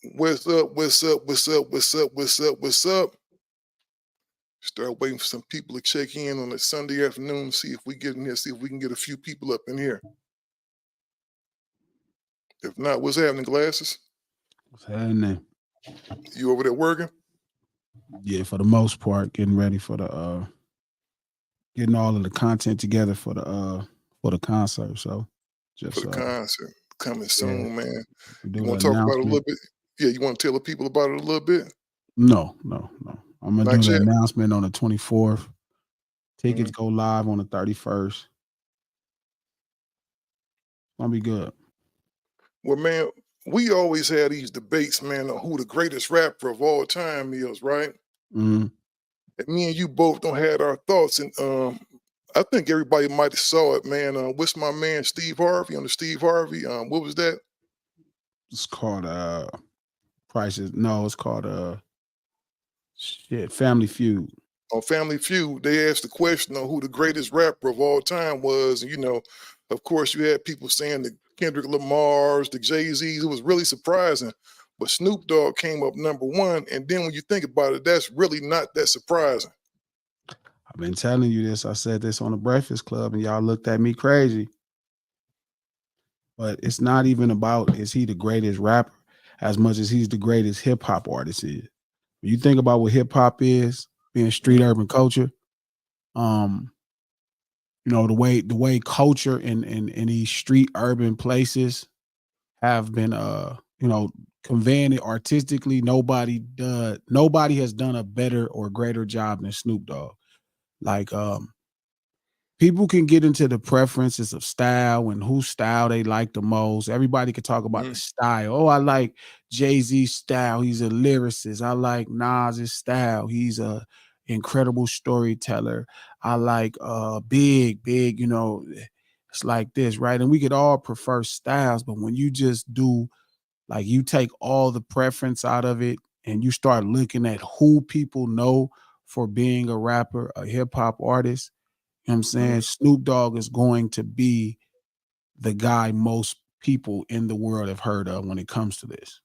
What's up? What's up? What's up? What's up? What's up? What's up? Start waiting for some people to check in on a Sunday afternoon. See if we get in here. See if we can get a few people up in here. If not, what's happening, Glasses? What's happening? You over there working? Yeah, for the most part, getting ready for the getting all of the content together for the concert. So For just the concert coming yeah, soon, man. You do the want to talk about it a little announcement. bit? Yeah, you want to tell the people about it a little bit? No. I'm gonna do Not the yet. announcement on the 24th. Tickets Mhm. go live on the 31st. Gonna be good. Well, man, we always had these debates, man, on who the greatest rapper of all time is, right? Mhm. And me and you both don't had our thoughts, and I think everybody might have saw it, man. What's my man Steve Harvey on the Steve Harvey? What was that It's called Prices. No, it's called shit, Family Feud. on Family Feud? They asked the question on who the greatest rapper of all time was, and of course, you had people saying the Kendrick Lamar's, the Jay Z's. It was really surprising, but Snoop Dogg came up number one. And then when you think about it, that's really not that surprising. I've been telling you this. I said this on the Breakfast Club, and y'all looked at me crazy. But it's not even about is he the greatest rapper as much as he's the greatest hip hop artist is. When you think about what hip hop is, being street Mhm. urban culture, um, the way culture in these street urban places have been conveying it artistically. Nobody has done a better or greater job than Snoop Dogg. Like people can get into the preferences of style and whose style they like the most. Everybody can talk about the Mhm. style. Oh, I like Jay-Z's style. He's a lyricist. I like Nas's style. He's a incredible storyteller. I like Big, it's like this, right? And we could all prefer styles, but when you just do like you take all the preference out of it and you start looking at who people know for being a rapper, a hip hop artist, you know what I'm saying? Mhm. Snoop Dogg is going to be the guy most people in the world have heard of when it comes to this.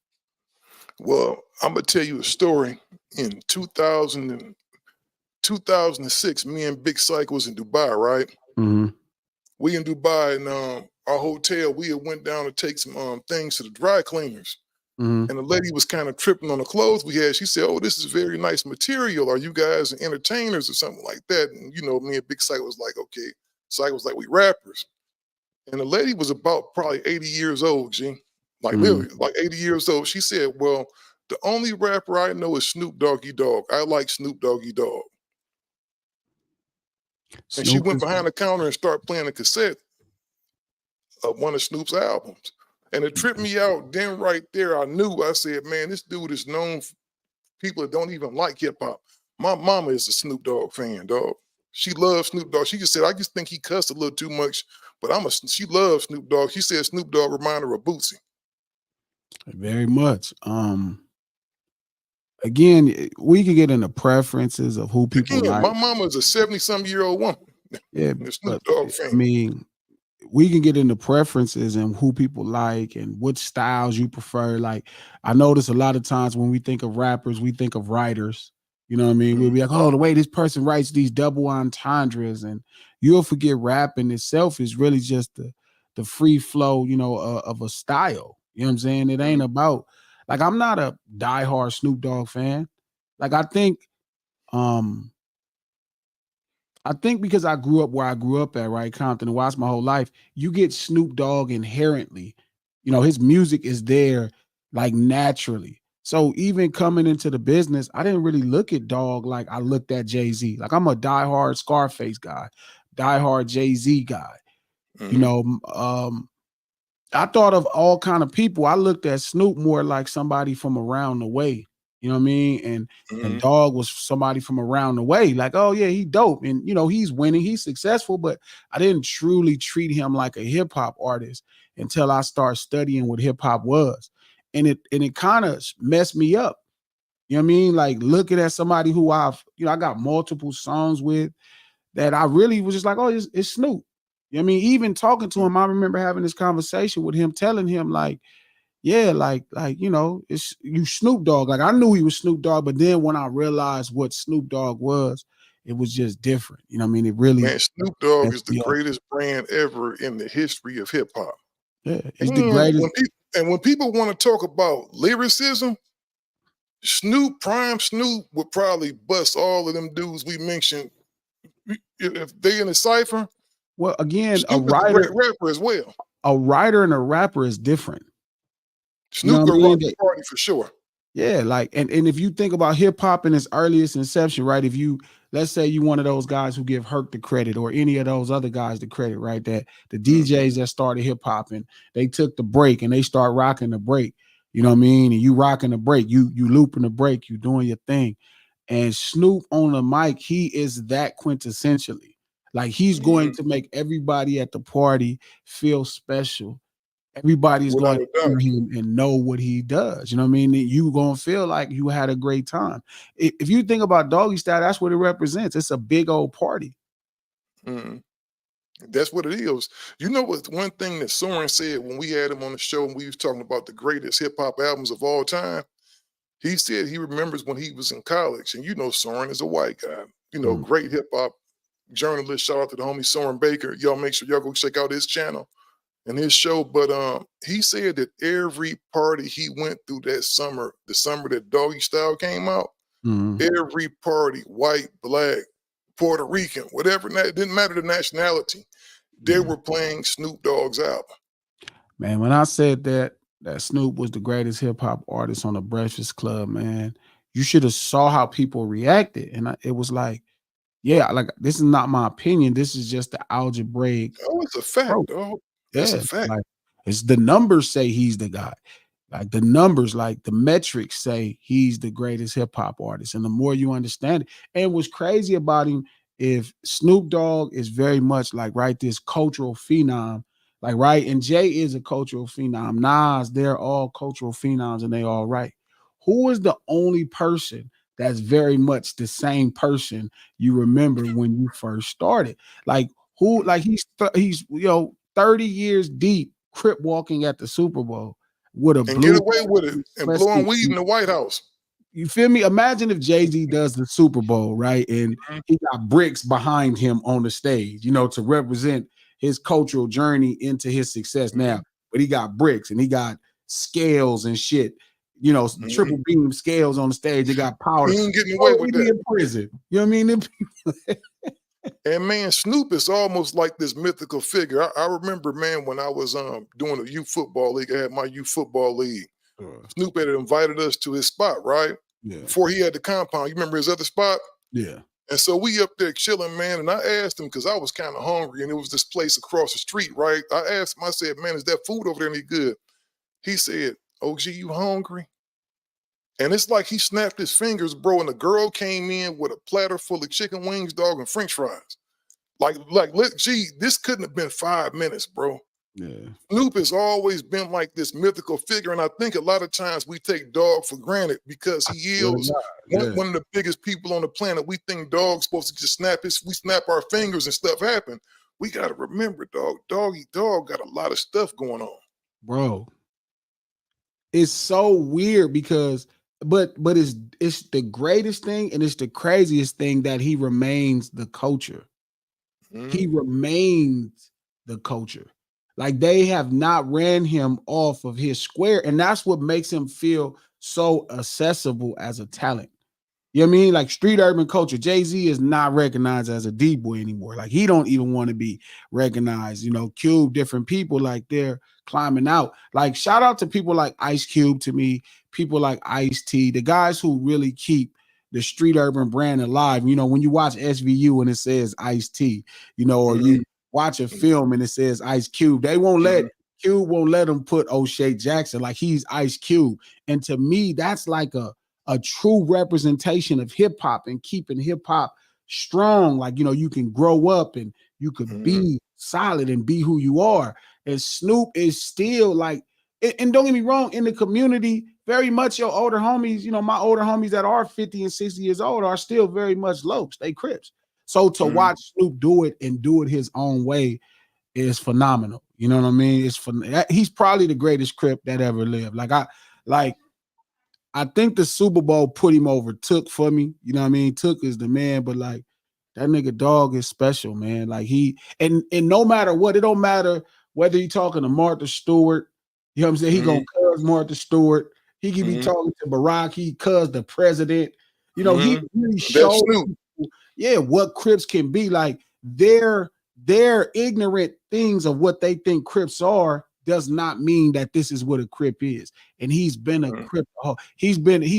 Well, I'm gonna tell you a story. In 2006, me and Big Psych was in Dubai, right? Mhm. We in Dubai, and our hotel, we had went down to take some things to the dry cleaners. Mhm. And the lady was kind of tripping on the clothes we had. She said, "Oh, this is very nice material. Are you guys entertainers or something like that?" And me and Big Psych was like, "Okay." Psych was like, "We rappers." And the lady was about probably 80 years old, G. Like Mhm. literally, like 80 years old. She said, "Well, the only rapper I know is Snoop Doggy Dogg. I like Snoop Doggy Dogg." And she Snoop went is behind the counter and started playing a cassette of one of Snoop's albums. And it tripped me out. Then right there, I said, man, this dude is known for people that don't even like hip hop. My mama is a Snoop Dogg fan, dog. She loves Snoop Dogg. She just said, I just think he cussed a little too much, but she loves Snoop Dogg. She said Snoop Dogg reminded her of Bootsy. very much. Again, we can get into preferences of who people Again, like. my mama is a 70-some-year-old woman Yeah, and a Snoop but Dogg I fan. mean, we can get into preferences and who people like and what styles you prefer. Like, I notice a lot of times when we think of rappers, we think of writers. You know what I mean? We'll Mhm. be like, oh, the way this person writes these double entendres, and you'll forget rap in itself is really just the free flow, of a style. You know what I'm saying? It ain't Mhm. about like I'm not a diehard Snoop Dogg fan. Like um I think because I grew up where I grew up at, right, Compton, and watched my whole life, you get Snoop Dogg inherently. His music is there like naturally. So even coming into the business, I didn't really look at Dog like I looked at Jay-Z. Like I'm a diehard Scarface guy, diehard Jay-Z guy. You Mhm. know, I thought of all kind of people. I looked at Snoop more like somebody from around the way. You know what I mean? And Mhm. Dog was somebody from around the way. Like, oh yeah, he dope, and he's winning, he's successful. But I didn't truly treat him like a hip hop artist until I started studying what hip hop was, and it kind of messed me up. You know what I mean? Like looking at somebody who I got multiple songs with that I really was just like, oh, it's Snoop. You know what I mean? Even talking to him, I remember having this conversation with him, telling him like, yeah, like you know, it's you Snoop Dogg. Like I knew he was Snoop Dogg, but then when I realized what Snoop Dogg was, it was just different. You know what I mean? It really Man, Snoop Dogg messed is the me up. greatest brand ever in the history of hip hop. Yeah, he's the And greatest. when people want to talk about lyricism, Snoop, Prime Snoop would probably bust all of them dudes we mentioned. If they in a cipher, Well, again, Snoop is a great rapper as well. a writer and a rapper is different. You know Snoop what could I rock mean? the party for sure. Yeah, like and if you think about hip hop in its earliest inception, right? If you let's say you one of those guys who give Herc the credit or any of those other guys the credit, right? That the DJs that started hip hop and they took the break and they start rocking the break. You know what I mean? And you rocking the break, you looping the break, you doing your thing. And Snoop on the mic, he is that quintessentially. Like he's going Mhm. to make everybody at the party feel special. Everybody's going Without to a doubt. hear him and know what he does. You know what I mean? You going to feel like you had a great time. If you think about Doggy Style, that's what it represents. It's a big old party. Mhm. That's what it is. You know what? One thing that Soren said when we had him on the show and we was talking about the greatest hip hop albums of all time. He said he remembers when he was in college, and you know Soren is a white guy. You know, Mm, great hip hop journalist. Shout out to the homie Soren Baker. Y'all make sure y'all go check out his channel and his show. But he said that every party he went through that summer, the summer that Doggy Style came out, mhm. every party, white, black, Puerto Rican, whatever, it didn't matter the nationality, they Yeah. were playing Snoop Dogg's album. Man, when I said that Snoop was the greatest hip hop artist on the Breakfast Club, man, you should have saw how people reacted. And it was like, yeah, like this is not my opinion. This is just the algebraic Oh, it's a approach. fact, dog. It's a Yeah, fact. like it's the numbers say he's the guy. Like the numbers, like the metrics say he's the greatest hip hop artist. And the more you understand it, and what's crazy about him, if Snoop Dogg is very much like right, this cultural phenom, like right, and Jay is a cultural phenom. Nas, they're all cultural phenoms, and they all right. Who is the only person that's very much the same person you remember when you first started? Like who? Like he's 30 years deep, crip walking at the Super Bowl with a And get blue away with it and blowing sweatsuit. weed in the White House. You feel me? Imagine if Jay-Z does the Super Bowl, right? And Mhm, he got bricks behind him on the stage, to represent his cultural journey into his success now. mhm, But he got bricks and he got scales and shit, mhm. triple beam scales on the stage. They got powder. He ain't getting away Oh, with he be that. in prison. You know what I mean? And man, Snoop is almost like this mythical figure. I remember, man, when I was doing a youth football league, I had my youth football league. Snoop had invited us to his spot, right? Yeah. Before he had the compound. You remember his other spot? Yeah. And so we up there chilling, man. And I asked him because I was kind of hungry, and it was this place across the street, right? I asked him, I said, man, is that food over there any good? He said, OG, you hungry? And it's like he snapped his fingers, bro. And the girl came in with a platter full of chicken wings, dog, and French fries. Gee, this couldn't have been 5 minutes, bro. Yeah. Snoop has always been like this mythical figure, and I think a lot of times we take Dog for granted because he Swear to is God. one, Yeah. one of the biggest people on the planet. We think Dog's supposed to just we snap our fingers and stuff happen. We got to remember, Doggy Dog got a lot of stuff going on. Bro, it's so weird because but it's the greatest thing and it's the craziest thing that he remains the culture. Mhm, He remains the culture. Like they have not ran him off of his square, and that's what makes him feel so accessible as a talent. You know what I mean? Like street urban culture. Jay-Z is not recognized as a D-boy anymore. Like he don't even want to be recognized. Cube, different people like they're climbing out. Like shout out to people like Ice Cube to me, people like Ice-T, the guys who really keep the street urban brand alive. When you watch SVU and it says Ice-T, or mhm, you watch a mhm, film and it says Ice Cube, mhm, Cube won't let them put O'Shea Jackson like he's Ice Cube. And to me, that's like a true representation of hip hop and keeping hip hop strong. Like, you can grow up and you could mhm, be solid and be who you are. And Snoop is still like, and don't get me wrong, in the community, very much your older homies, my older homies that are 50 and 60 years old are still very much Lopes. They Crips. So to mhm. watch Snoop do it and do it his own way is phenomenal. You know what I mean? It's for he's probably the greatest Crip that ever lived. I think the Super Bowl put him over Took for me. You know what I mean? Took is the man, but like that nigga Dog is special, man. Like he and no matter what, it don't matter whether he talking to Martha Stewart. You know what I'm saying? He gonna cuz Martha Stewart. He could be talking to Barack. He cuz the president. You know, he really That's showed Snoop. people, yeah, what Crips can be. Like their ignorant things of what they think Crips are does not mean that this is what a Crip is. And he's been a Crip. He's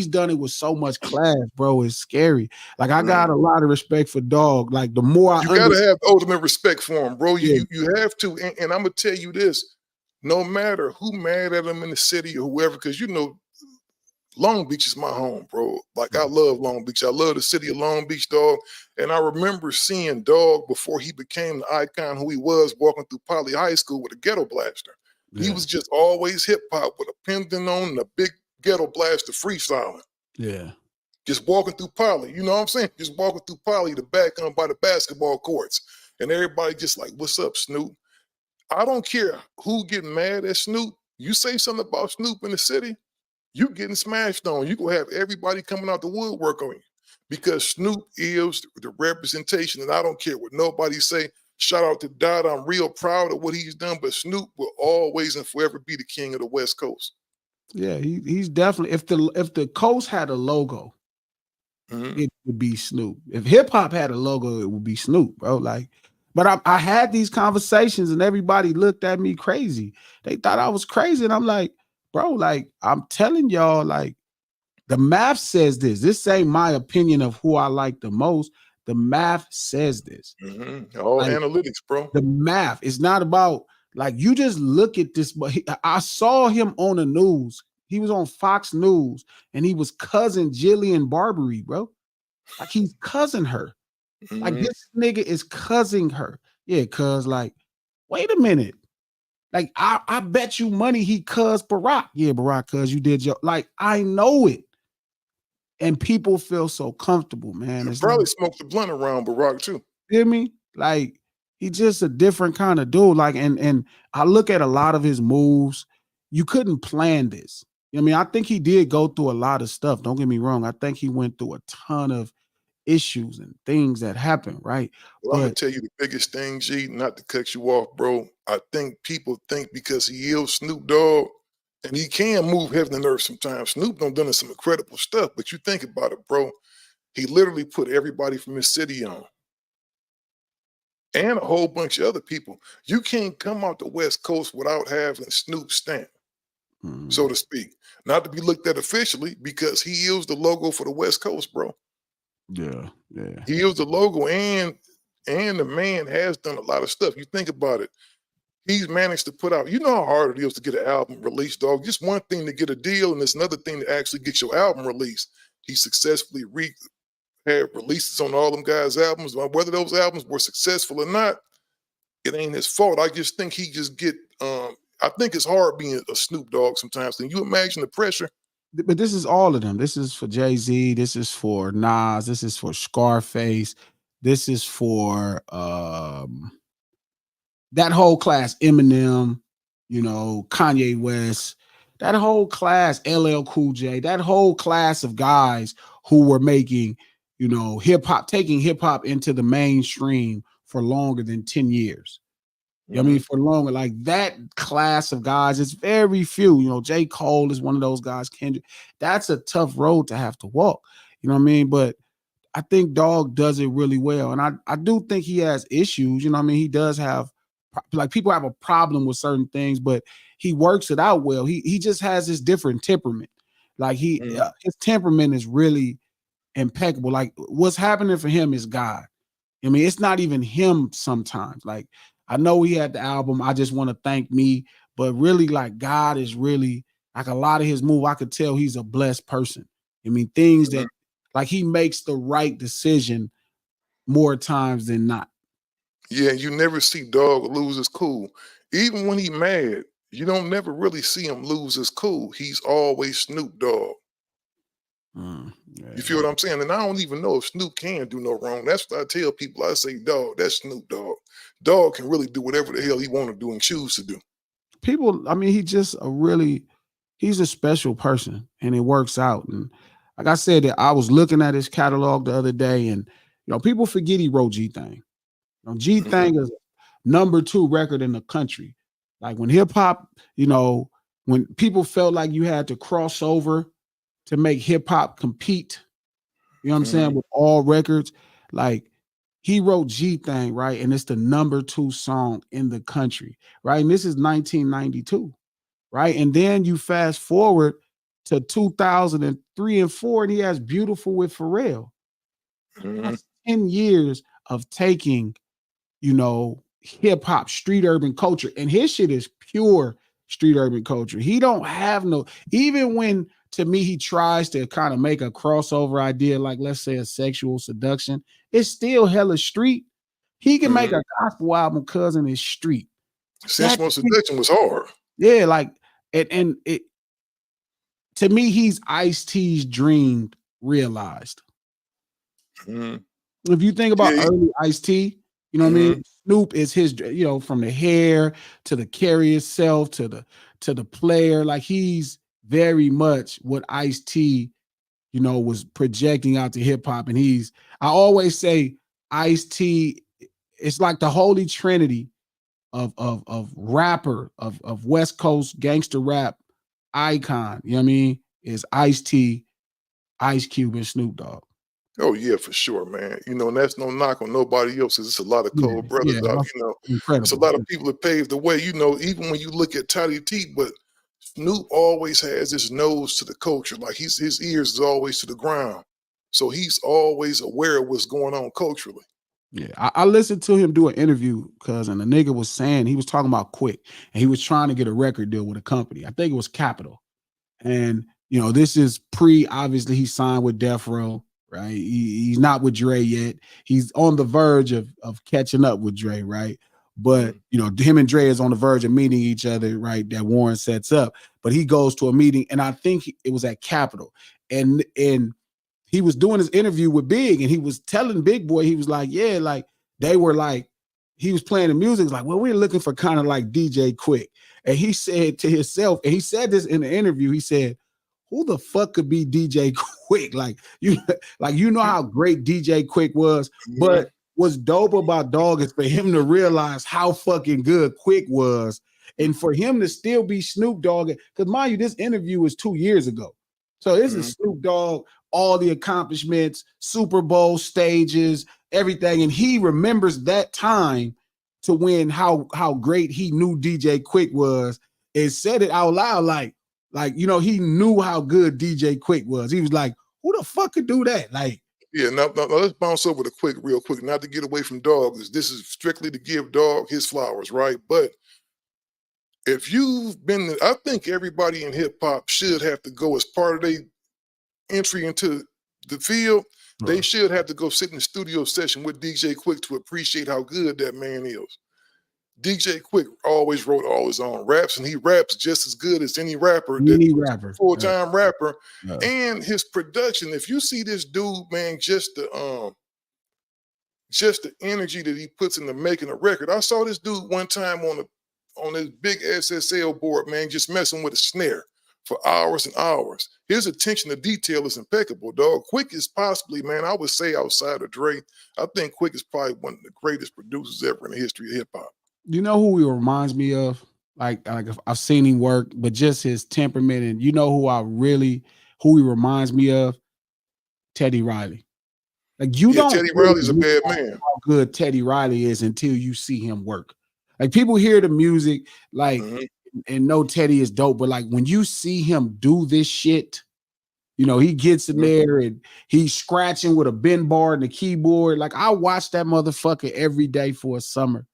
done it with so much class, bro. It's scary. Like I got a lot of respect for Dog. Like the more I You gotta have ultimate respect for him, bro. Yeah. You have to. And I'm gonna tell you this: no matter who mad at him in the city or whoever, because you know, Long Beach is my home, bro. Like I love Long Beach. I love the city of Long Beach, dog. And I remember seeing Dog before he became the icon who he was, walking through Poly High School with a ghetto blaster. He was just always hip hop with a pendant on and a big ghetto blaster freestyling. Yeah. Just walking through Poly, you know what I'm saying? Just walking through Poly, the back by the basketball courts. And everybody just like, what's up, Snoop? I don't care who getting mad at Snoop. You say something about Snoop in the city, you getting smashed on. You gonna have everybody coming out the woodwork on you. Because Snoop is the representation, and I don't care what nobody say. Shout out to Dot. I'm real proud of what he's done, but Snoop will always and forever be the king of the West Coast. Yeah, he's definitely if the Coast had a logo, it would be Snoop. If hip hop had a logo, it would be Snoop, bro. Like, but I had these conversations and everybody looked at me crazy. They thought I was crazy, and I'm like, bro, like I'm telling y'all, like the math says this. This ain't my opinion of who I like the most. The math says this. All Like, analytics, bro. the math. It's not about like you just look at this. But I saw him on the news. He was on Fox News and he was cousin Jillian Barbary, bro. Like he's cousin her. Like this nigga is cousin her. Yeah, cuz like, wait a minute. Like I bet you money he cuz Barack. Yeah, Barack, cuz you did your like I know it. And people feel so comfortable, man. It's Probably like, smoked the blunt around Barack too. hear me? Like he's just a different kind of dude. Like, and I look at a lot of his moves. You couldn't plan this. I mean, I think he did go through a lot of stuff. Don't get me wrong. I think he went through a ton of issues and things that happened, right? Well, I'm gonna But tell you the biggest thing, G, not to cut you off, bro. I think people think because he is Snoop Dogg and he can move heaven and earth sometimes. Snoop done some incredible stuff, but you think about it, bro. He literally put everybody from his city on. And a whole bunch of other people. You can't come out the West Coast without having Snoop stamp, so to speak. Not to be looked at officially because he is the logo for the West Coast, bro. yeah. He is the logo, and the man has done a lot of stuff. You think about it. He's managed to put out, you know how hard it is to get an album released, dog. Just one thing to get a deal, and it's another thing to actually get your album released. He successfully had releases on all them guys' albums. Whether those albums were successful or not, it ain't his fault. I just think he just get I think it's hard being a Snoop Dogg sometimes. Can you imagine the pressure? But this is all of them. This is for Jay-Z. This is for Nas. This is for Scarface. This is for that whole class, Eminem, you know, Kanye West, that whole class, LL Cool J, that whole class of guys who were making, you know, hip hop, taking hip hop into the mainstream for longer than 10 years. You know what I mean? For longer, like that class of guys, it's very few. You know, J. Cole is one of those guys, Kendrick. That's a tough road to have to walk. You know what I mean? But I think Dog does it really well. And I do think he has issues. You know what I mean? He does have, like, people have a problem with certain things, but he works it out well. He just has this different temperament. Like his temperament is really impeccable. Like what's happening for him is God. I mean, it's not even him sometimes. Like I know he had the album, I Just Want to Thank Me, but really like God is really like a lot of his move. I could tell he's a blessed person. I mean, things that like he makes the right decision more times than not. Yeah, you never see Dog lose his cool. Even when he mad, you don't never really see him lose his cool. He's always Snoop Dogg. Yeah. You feel what I'm saying? And I don't even know if Snoop can do no wrong. That's what I tell people. I say, dog, that's Snoop Dogg. Dog can really do whatever the hell he want to do and choose to do. People, I mean, he's a special person, and it works out. And like I said, that I was looking at his catalog the other day, and people forget he wrote G-Thing. G-Thing is #2 record in the country. Like when hip hop, when people felt like you had to cross over to make hip hop compete, you know what I'm saying, with all records, like he wrote G-Thing, right? And it's the #2 song in the country, right? And this is 1992, right? And then you fast forward to 2003 and 4, and he has Beautiful with Pharrell. That's 10 years of taking hip hop, street urban culture, and his shit is pure street urban culture. He don't have even when, to me, he tries to kind of make a crossover idea, like let's say a sexual seduction, it's still hella street. He can make a gospel album, cousin, is street. Sensual Seduction was hard. Yeah, like and it, to me, he's Ice-T's dream realized. If you think about early Ice-T, you know what I mean? Snoop is his, from the hair to the carry itself to the player. Like he's very much what Ice-T, was projecting out to hip hop. And I always say Ice-T, it's like the holy trinity of rapper, of West Coast gangster rap icon. You know what I mean? Is Ice-T, Ice Cube, and Snoop Dogg. Oh yeah, for sure, man. And that's no knock on nobody else. It's a lot of cold brothers out. Incredible. It's a lot of people that paved the way. Even when you look at Toddy T, but Snoop always has his nose to the culture. Like his ears is always to the ground. So he's always aware of what's going on culturally. Yeah, I listened to him do an interview, and the nigga was saying, he was talking about Quick, and he was trying to get a record deal with a company. I think it was Capitol. And, this is obviously he signed with Death Row, right? He's not with Dre yet. He's on the verge of catching up with Dre, right? But, him and Dre is on the verge of meeting each other, right? That Warren sets up. But he goes to a meeting, and I think it was at Capitol. And he was doing his interview with Big, and he was telling Big Boy, he was like, yeah, like they were like, he was playing the music, like, well, we're looking for kind of like DJ Quick. And he said to himself, and he said this in the interview, he said, who the fuck could be DJ Quick? Like you know how great DJ Quick was, but what's dope about Dog is for him to realize how fucking good Quick was, and for him to still be Snoop Dogg. Because mind you, this interview was 2 years ago. So this is Snoop Dogg, all the accomplishments, Super Bowl stages, everything. And he remembers that time to when how great he knew DJ Quick was, and said it out loud like, he knew how good DJ Quick was. He was like, who the fuck could do that? Like, yeah, now let's bounce over to Quick real quick, not to get away from Dog, because this is strictly to give Dog his flowers, right? But if you've been, I think everybody in hip hop should have to go as part of their entry into the field. They should have to go sit in the studio session with DJ Quick to appreciate how good that man is. DJ Quick always wrote all his own raps, and he raps just as good as any rapper, full-time rapper. And his production, if you see this dude, man, just the energy that he puts into making a record. I saw this dude one time on his big SSL board, man, just messing with a snare for hours and hours. His attention to detail is impeccable, dog. Quick is possibly, man, I would say outside of Dre, I think Quick is probably one of the greatest producers ever in the history of hip hop. You know who he reminds me of? Like I've seen him work, but just his temperament, and who he reminds me of? Teddy Riley. Like Teddy Riley's a bad man. How good Teddy Riley is until you see him work. Like people hear the music, like and know Teddy is dope, but like when you see him do this shit, he gets in there and he's scratching with a bend bar and the keyboard. Like I watch that motherfucker every day for a summer.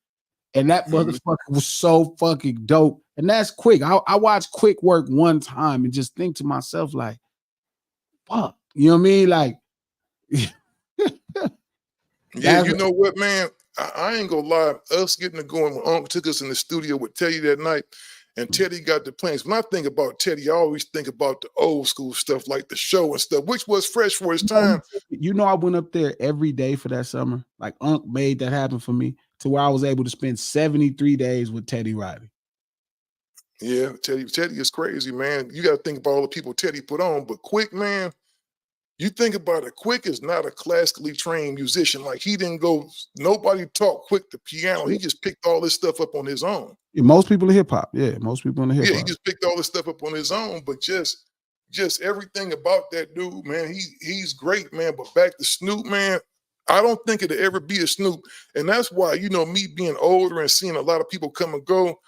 And that motherfucker was so fucking dope. And that's Quick. I watched Quick work one time and just think to myself, like, fuck. You know what I mean? Like, yeah, you know what, man? I ain't gonna lie. Us getting to go when Unc took us in the studio with Teddy that night, And Teddy got the plans. When I think about Teddy, I always think about the old school stuff like the show and stuff, which was fresh for his time. You know, I went up there every day for that summer. Like Unc made that happen for me to where I was able to spend 73 days with Teddy Riley. Yeah, Teddy is crazy, man. You got to think about all the people Teddy put on. But Quick, man, you think about it, Quick is not a classically trained musician. Like he didn't go, nobody taught Quick the piano. He just picked all this stuff up on his own. Yeah, most people in hip hop. Yeah, most people in the hip hop. Yeah, he just picked all this stuff up on his own. But just everything about that dude, man, he's great, man. But back to Snoop, man, I don't think it'll ever be a Snoop. And that's why, you know, me being older and seeing a lot of people come and go,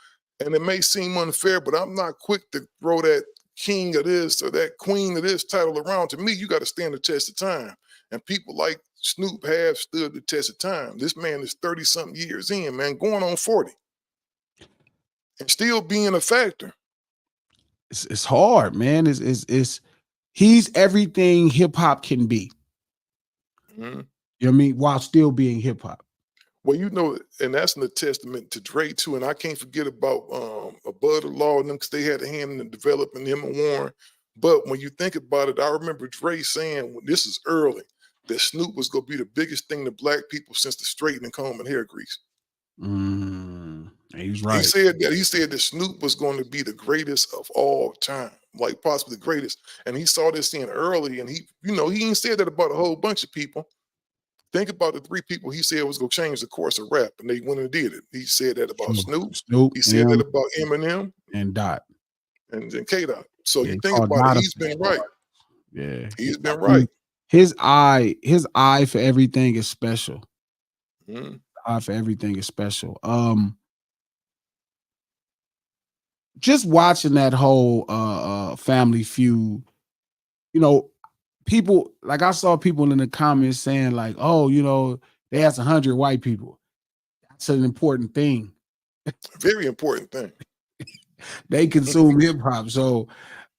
and it may seem unfair, but I'm not quick to throw that king of this or that queen of this title around. To me, you got to stand the test of time. And people like Snoop have stood the test of time. This man is 30-something years in, man, going on 40. And still being a factor. It's hard, man. He's everything hip hop can be. Mm-hmm. You know what I mean? While still being hip hop. Well, you know, and that's a testament to Dre too. And I can't forget about Bud Law and them because they had a hand in developing him and Warren. But when you think about it, I remember Dre saying, when this is early, that Snoop was going to be the biggest thing to black people since the straightening comb and hair grease. He's right. He said that Snoop was going to be the greatest of all time, like possibly the greatest. And he saw this in early, and he ain't said that about a whole bunch of people. Think about the 3 people he said was going to change the course of rap, and they went and did it. He said that about Snoop. He said that about Eminem and Dot and K-Dot. So you think about it, he's been right. Yeah, he's been right. His eye for everything is special. Mm-hmm. Eye for everything is special. Just watching that whole Family Feud, you know, people, like I saw people in the comments saying like, oh, you know, they asked 100 white people. That's an important thing. Very important thing. They consume hip hop. So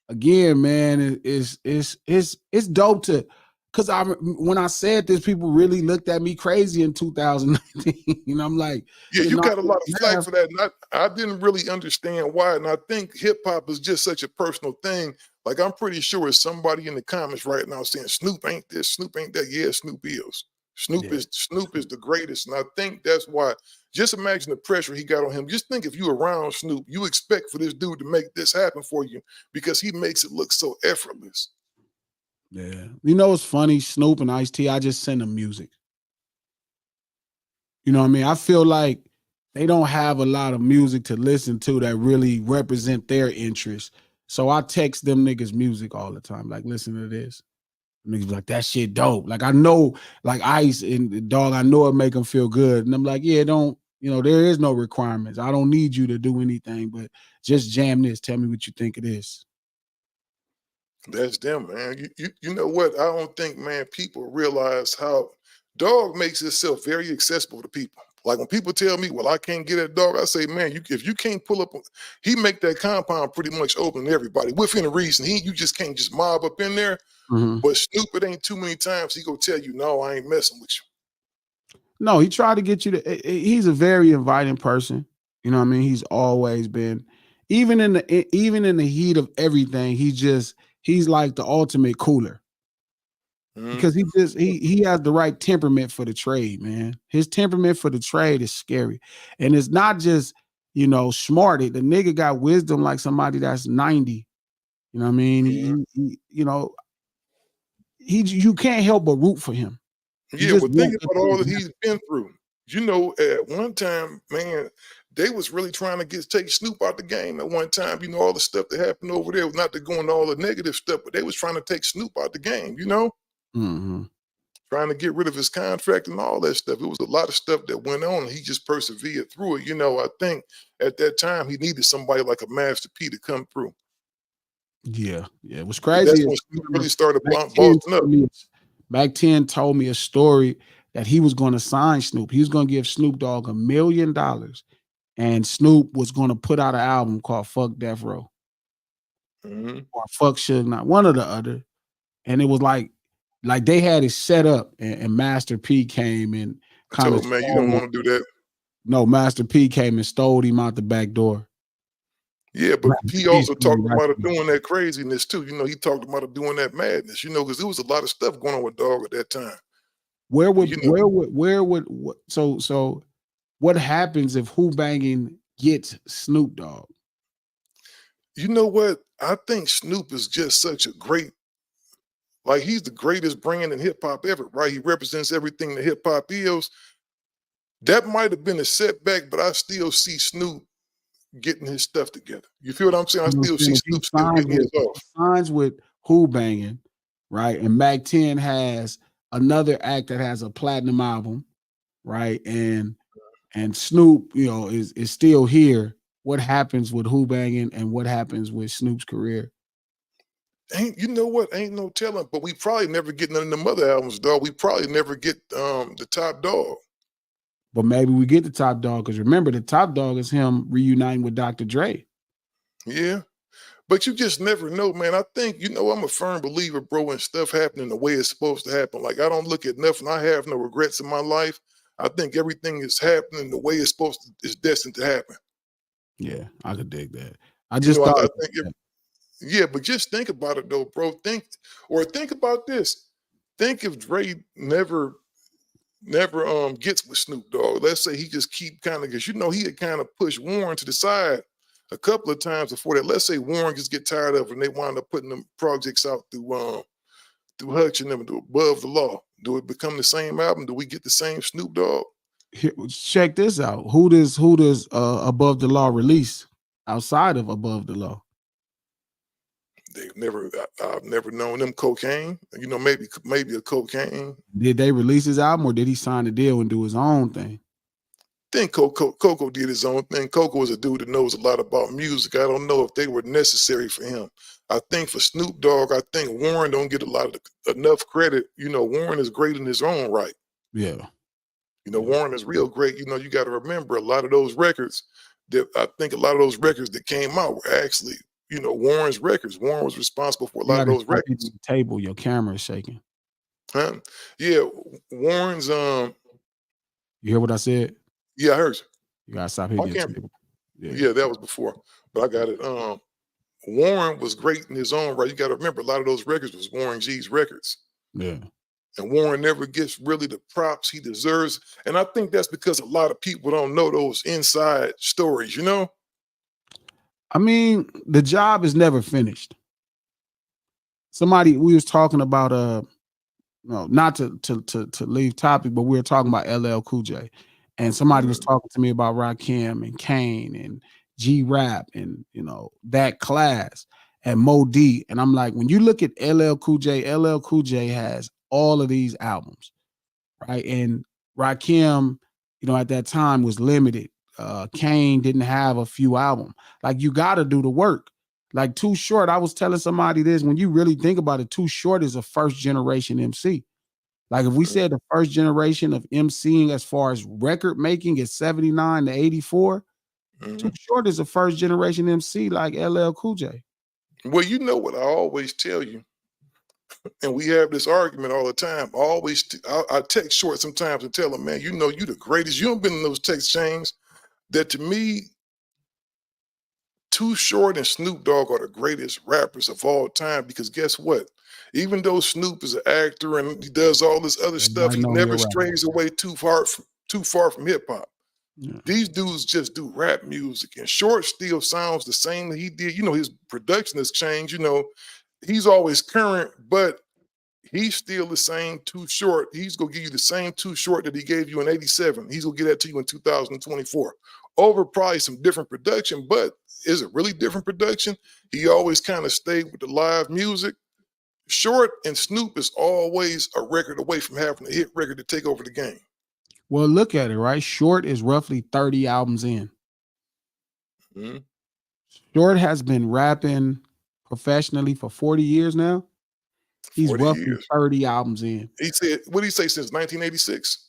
again, man, it's dope to, because when I said this, people really looked at me crazy in 2019. And I'm like, yeah, you got a lot of flack for that. And I didn't really understand why. And I think hip hop is just such a personal thing. Like, I'm pretty sure it's somebody in the comments right now saying Snoop ain't this, Snoop ain't that. Yeah, Snoop is. Snoop is the greatest. And I think that's why, just imagine the pressure he got on him. Just think if you around Snoop, you expect for this dude to make this happen for you because he makes it look so effortless. Yeah. You know, it's funny, Snoop and Ice-T, I just send them music. You know what I mean? I feel like they don't have a lot of music to listen to that really represent their interests. So I text them niggas music all the time. Like, listen to this. Niggas be like, that shit dope. Like, I know, like Ice and Dog, I know it make them feel good. And I'm like, yeah, don't, you know, there is no requirements. I don't need you to do anything, but just jam this. Tell me what you think it is. That's them, man. You know what? I don't think, man, people realize how Dog makes itself very accessible to people. Like when people tell me, well, I can't get that Dog, I say, man, if you can't pull up, he make that compound pretty much open to everybody within a reason. You just can't just mob up in there. Mm-hmm. But Snoop, it ain't too many times he go tell you, no, I ain't messing with you. No, he tried to get you to, he's a very inviting person. You know what I mean? He's always been, even in the heat of everything, he's like the ultimate cooler. Because he has the right temperament for the trade, man. His temperament for the trade is scary. And it's not just, you know, smarty. The nigga got wisdom like somebody that's 90. You know what I mean? He you know, you can't help but root for him. Yeah, but think about all that he's been through. You know, at one time, man, they was really trying to take Snoop out the game at one time. You know, all the stuff that happened over there, not to go into all the negative stuff, but they was trying to take Snoop out the game, you know? Mm-hmm. Trying to get rid of his contract and all that stuff. It was a lot of stuff that went on, and he just persevered through it. You know, I think at that time he needed somebody like a Master P to come through. Yeah, it was crazy. That's when Snoop really started bossing up. Back 10 told me a story that he was going to sign Snoop. He was going to give Snoop Dogg $1 million, and Snoop was going to put out an album called Fuck Death Row. Mm-hmm. Or Fuck Suge Knight, one or the other. And it was like they had it set up, and Master P came and kind of, man, you don't want to do that. No, Master P came and stole him out the back door. Yeah, but Rapping he also traditionally, talked right? about it doing that craziness too. You know, he talked about it doing that madness. You know, because there was a lot of stuff going on with Dog at that time. Where You know, so what happens if who banging gets Snoop Dogg? you know what? I think Snoop is just such a great, like he's the greatest brand in hip hop ever, right? He represents everything that hip hop is. That might have been a setback, but I still see Snoop getting his stuff together. You feel what I'm saying? I You know what still I'm saying? see Snoop still getting his If off. he signs with who banging, right? And Mac 10 has another act that has a platinum album, right? And Snoop, you know, is still here. What happens with who banging and what happens with Snoop's career? Ain't you know what? Ain't no telling. But we probably never get none of them other albums, dog. We probably never get the Top Dog. But maybe we get the Top Dog because remember the Top Dog is him reuniting with Dr. Dre. Yeah. But you just never know, man. I think, you know, I'm a firm believer, bro, in stuff happening the way it's supposed to happen. Like I don't look at nothing. I have no regrets in my life. I think everything is happening the way it's supposed to, is destined to happen. Yeah, I could dig that. I You just know, thought I about think that. yeah, but just think about it though, bro. Think about this. Think if Dre never gets with Snoop Dogg. Let's say he just keep kind of, because you know he had kind of pushed Warren to the side a couple of times before that. Let's say Warren just get tired of it and they wind up putting them projects out through Hutch and them, through Above the Law. Do it become the same album? Do we get the same Snoop Dogg? Check this out. Who does Above the Law release outside of Above the Law? They've never. I've never known them cocaine. You know, maybe a cocaine. Did they release his album or did he sign a deal and do his own thing? Think Coco did his own thing. Coco was a dude that knows a lot about music. I don't know if they were necessary for him. I think for Snoop Dogg, I think Warren don't get a lot of enough credit. You know, Warren is great in his own right. Yeah. You know, Yeah. Warren is real great. You know, you got to remember a lot of those records that I think a lot of those records that came out were actually, you know, Warren's records. Warren was responsible for a You lot of gotta those stop hitting records. the table. Your camera is shaking. Huh? Yeah, Warren's You hear what I said? yeah, I heard you. You gotta stop I hitting your can't table. Yeah. yeah, that was before. But I got it. Warren was great in his own right. You got to remember a lot of those records was Warren G's records. Yeah. And Warren never gets really the props he deserves. And I think that's because a lot of people don't know those inside stories, you know? I mean, the job is never finished. Somebody we was talking about no, not to leave topic, but we were talking about LL Cool J. And somebody was Mhm. talking to me about Rakim and Kane and G Rap and you know that class and Mo D. And I'm like, when you look at LL Cool J, LL Cool J has all of these albums, right? And Rakim, you know, at that time was limited. Kane didn't have a few albums. Like you got to do the work. Like Too Short, I was telling somebody this. When you really think about it, Too Short is a first generation MC. Like if we said the first generation of MCing as far as record making is 79 to 84, Too Mhm. Short is a first generation MC like LL Cool J. Well, you know what I always tell you, and we have this argument all the time. I text Short sometimes and tell him, man, you know, you the greatest. You don't been in those text chains. That to me, Too Short and Snoop Dogg are the greatest rappers of all time because guess what? Even though Snoop is an actor and he does all this other stuff, Everybody he know he a never rapper. strays away too far from hip hop. Yeah. These dudes just do rap music, and Short still sounds the same that he did. You know, his production has changed. You know, he's always current, but he's still the same Too Short. He's gonna give you the same Too Short that he gave you in '87. He's gonna give that to you in 2024. Over probably some different production, but is it really different production? He always kind of stayed with the live music. Short and Snoop is always a record away from having a hit record to take over the game. Well, look at it, right? Short is roughly 30 albums in. Mhm. Short has been rapping professionally for 40 years now. He's 40 roughly years. 30 albums in. He said, what did he say since 1986?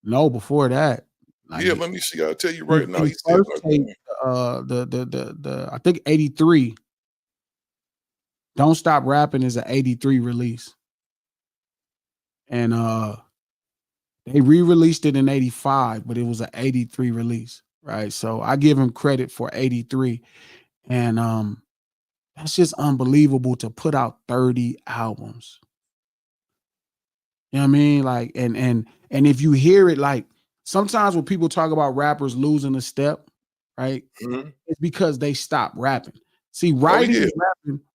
No, before that. Like Yeah, let me see. I'll tell you his, right now. his He said, first tape, the I think 83. Don't Stop Rapping is an 83 release. And they re-released it in 85, but it was an 83 release, right? So I give him credit for 83. And that's just unbelievable to put out 30 albums. You know what I mean? Like, and if you hear it, like sometimes when people talk about rappers losing a step, right? Mhm. It's because they stop rapping. See, Oh yeah.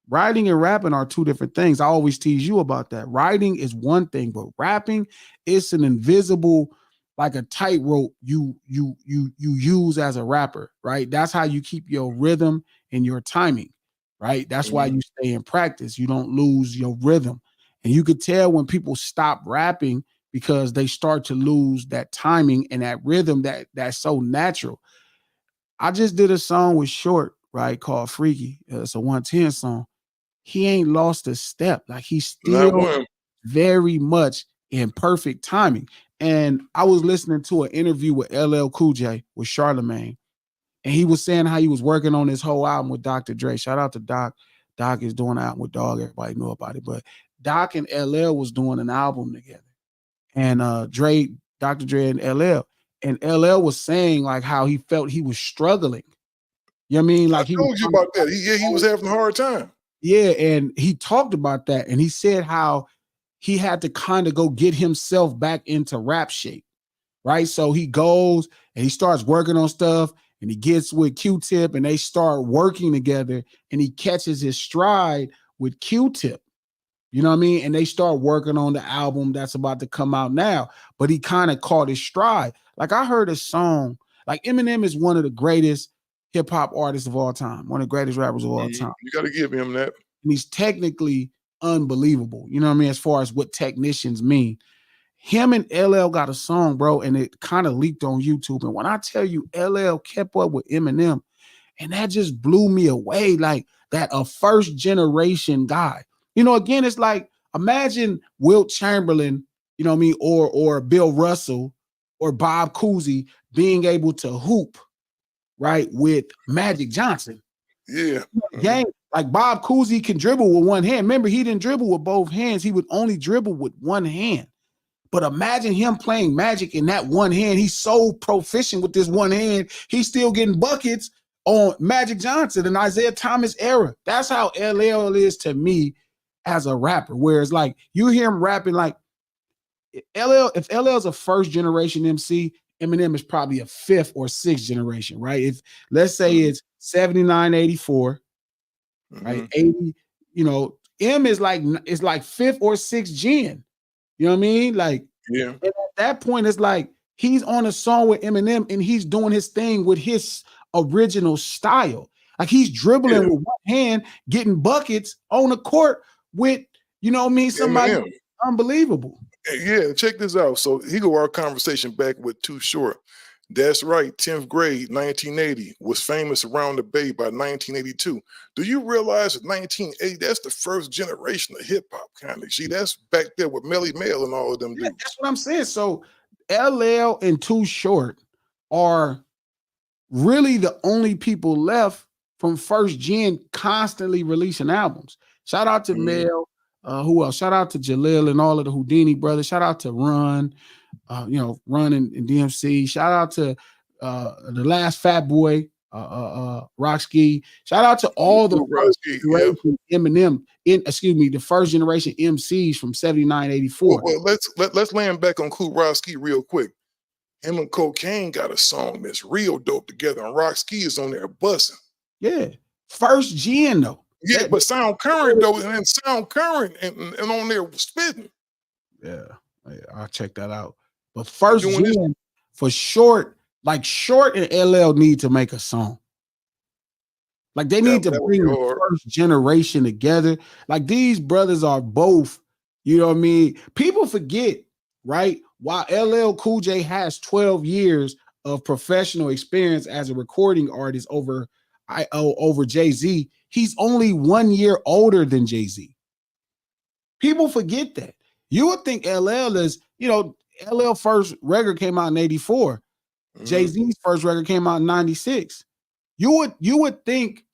writing and rapping are two different things. I always tease you about that. Writing is one thing, but rapping is an invisible, like a tightrope you use as a rapper, right? That's how you keep your rhythm and your timing, right? That's why Mhm. you stay in practice. You don't lose your rhythm. And you could tell when people stop rapping because they start to lose that timing and that rhythm that's so natural. I just did a song with Short, right, called Freaky. It's a 110 song. He ain't lost a step. Like he's Not still one. very much in perfect timing. And I was listening to an interview with LL Cool J with Charlemagne, and he was saying how he was working on this whole album with Dr. Dre. Shout out to Doc. Doc is doing an album with Dog. Everybody know about it. But Doc and LL was doing an album together. And Dr. Dre and LL. And LL was saying like how he felt he was struggling. You know what I mean? I Like he was told you about that. He was having a hard time. yeah, and he talked about that. And he said how he had to kind of go get himself back into rap shape, right? So he goes and he starts working on stuff and he gets with Q-Tip and they start working together and he catches his stride with Q-Tip. You know what I mean? And they start working on the album that's about to come out now. But he kind of caught his stride. Like I heard a song, like Eminem is one of the greatest hip hop artists of all time, one of the greatest rappers of all Mhm. time. You got to give him that. And he's technically unbelievable. You know what I mean? As far as what technicians mean. Him and LL got a song, bro, and it kind of leaked on YouTube. And when I tell you LL kept up with Eminem, and that just blew me away. Like that a first generation guy. You know, again, it's like imagine Wilt Chamberlain, you know what I mean, or Bill Russell or Bob Cousy being able to hoop, right, with Magic Johnson. Yeah. Gang, like Bob Cousy can dribble with one hand. Remember, he didn't dribble with both hands. He would only dribble with one hand. But imagine him playing Magic in that one hand. He's so proficient with this one hand. He's still getting buckets on Magic Johnson and Isaiah Thomas era. That's how LL is to me as a rapper. Whereas like you hear him rapping like if LL is a first generation MC, Eminem is probably a fifth or sixth generation, right? If let's say Mhm. it's 79, 84, right? Mhm. 80, you know, M is like fifth or sixth gen. You know what I mean? Like Yeah. and at that point, it's like he's on a song with Eminem and he's doing his thing with his original style. Like he's dribbling Yeah. with one hand, getting buckets on the court with, you know what I mean, somebody Eminem. unbelievable. Yeah, check this out. So he go our conversation back with Too Short. That's right. 10th grade, 1980 was famous around the Bay by 1982. Do you realize that 1980? That's the first generation of hip hop kind of. See, that's back there with Melly Mel and all of them Yeah, dudes. that's what I'm saying. So LL and Too Short are really the only people left from first gen constantly releasing albums. Shout out to Mhm. Mel. Who else? Shout out to Jalil and all of the Houdini brothers. Shout out to Run. Run and DMC. Shout out to the last Fat Boy, Rockski. Shout out to all the Lil first Rocky, yep. generation Eminem, the first generation MCs from 79, Well, 84. well let's land back on Cool Roski real quick. Him and Cocaine got a song that's real dope together, and Rock Ski is on there bussing. Yeah. First gen though. Yeah, but sound current though, and then sound current and on there spitting Yeah, I'll check that out. But and first doing this. gen for Short, like Short and LL need to make a song. Like they need to That would bring be the hard. first generation together. Like these brothers are both, you know what I mean? People forget, right? While LL Cool J has 12 years of professional experience as a recording artist over Jay-Z, he's only 1 year older than Jay-Z. People forget that. You would think LL is, LL first record came out in 84. Mhm. Jay-Z's first record came out in 96. You would think,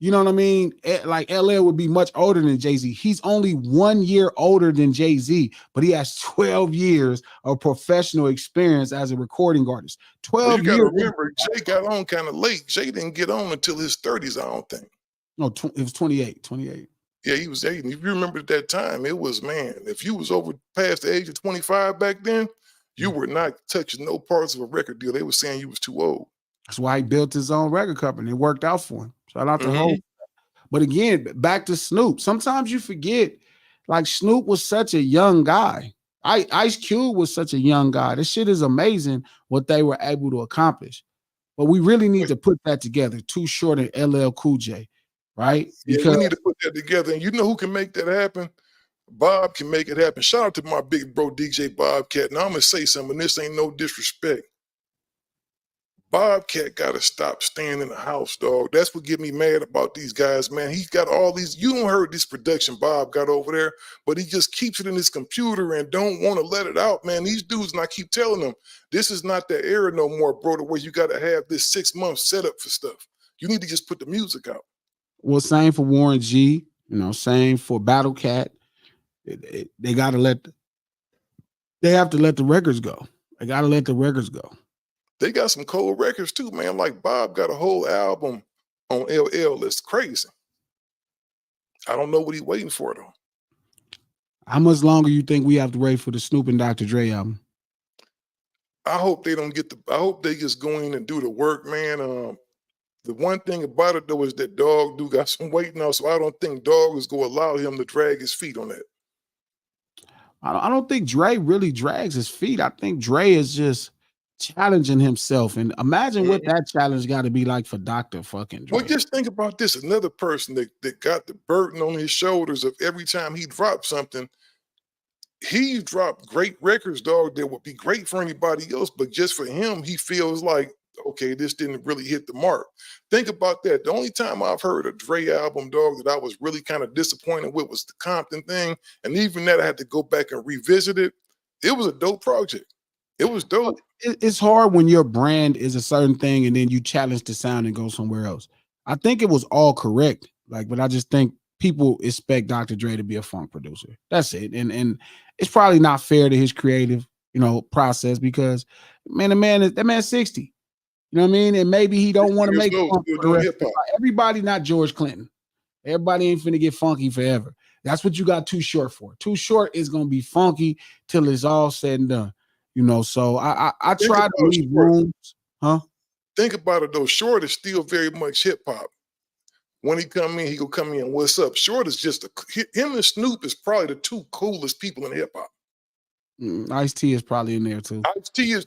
You know what I mean? Like LL would be much older than Jay-Z. He's only 1 year older than Jay-Z, but he has 12 years of professional experience as a recording artist. Well, you 12 got to years. remember, Jay got on kind of late. Jay didn't get on until his 30s, I don't think. No, it was 28. 28. Yeah, he was 8. And if you remember at that time, it was, man, if you was over past the age of 25 back then, you were not touching no parts of a record deal. They were saying you was too old. That's why he built his own record company. It worked out for him. Shout out to Mhm. Hope. But again, back to Snoop. Sometimes you forget, like Snoop was such a young guy. Ice Cube was such a young guy. This shit is amazing what they were able to accomplish. But we really need to put that together. Too Short and LL Cool J, right? Yeah, Because we need to put that together. And you know who can make that happen? Bob can make it happen. Shout out to my big bro, DJ Bobcat. Now I'm going to say something. This ain't no disrespect. Bobcat got to stop staying in the house, dog. That's what get me mad about these guys, man. He's got all these, you don't heard this production Bob got over there, but he just keeps it in his computer and don't want to let it out, man. These dudes, and I keep telling them, this is not that era no more, bro, the way you got to have this 6 month setup for stuff. You need to just put the music out. well, same for Warren G, same for Battle Cat. They got to they have to let the records go. They got to let the records go. They got some cold records too, man. Like Bob got a whole album on LL that's crazy. I don't know what he's waiting for though. How much longer you think we have to wait for the Snoop and Dr. Dre album? I hope they don't get I hope they just go in and do the work, man. The one thing about it though is that Dog do got some weight now, so I don't think Dog is gonna allow him to drag his feet on that. I don't think Dre really drags his feet. I think Dre is just challenging himself. And imagine what that challenge got to be like for Dr. fucking Dre. Well, just think about this. Another person that got the burden on his shoulders of every time he dropped something, he dropped great records, dog, that would be great for anybody else. But just for him, he feels like, okay, this didn't really hit the mark. Think about that. The only time I've heard a Dre album, dog, that I was really kind of disappointed with was the Compton thing. And even that, I had to go back and revisit it. It was a dope project. It was dope. It's hard when your brand is a certain thing and then you challenge the sound and go somewhere else. I think it was all correct. But I just think people expect Dr. Dre to be a funk producer. That's it. And it's probably not fair to his creative, process because that man's 60. You know what I mean? And maybe he don't want to make funk for the rest of his life. Everybody not George Clinton. Everybody ain't finna get funky forever. That's what you got Too Short for. Too Short is gonna be funky till it's all said and done. So I try to leave rooms. Huh? Think about it though. Short is still very much hip hop. When he come in, he go come in. What's up? Short is just him and Snoop is probably the two coolest people in hip hop. Ice-T is probably in there too. Ice-T is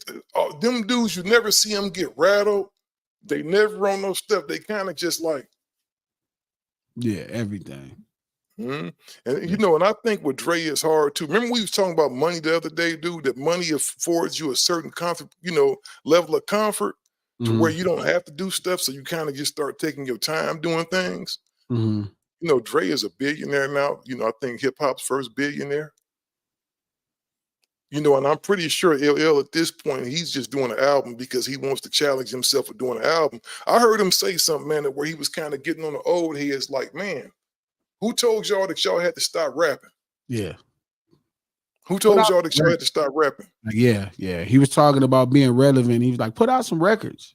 them dudes. You never see them get rattled. They never on no stuff. They kind of just like everything. And and I think what Dre is hard too. Remember we was talking about money the other day, dude. That money affords you a certain comfort, level of comfort to where you don't have to do stuff. So you kind of just start taking your time doing things. Dre is a billionaire now. I think hip hop's first billionaire. And I'm pretty sure LL at this point, he's just doing an album because he wants to challenge himself with doing an album. I heard him say something, man, where he was kind of getting on the old heads like, man, who told y'all that y'all had to stop rapping? Yeah. Who told y'all that y'all had to stop rapping? Yeah. He was talking about being relevant. He was like, put out some records.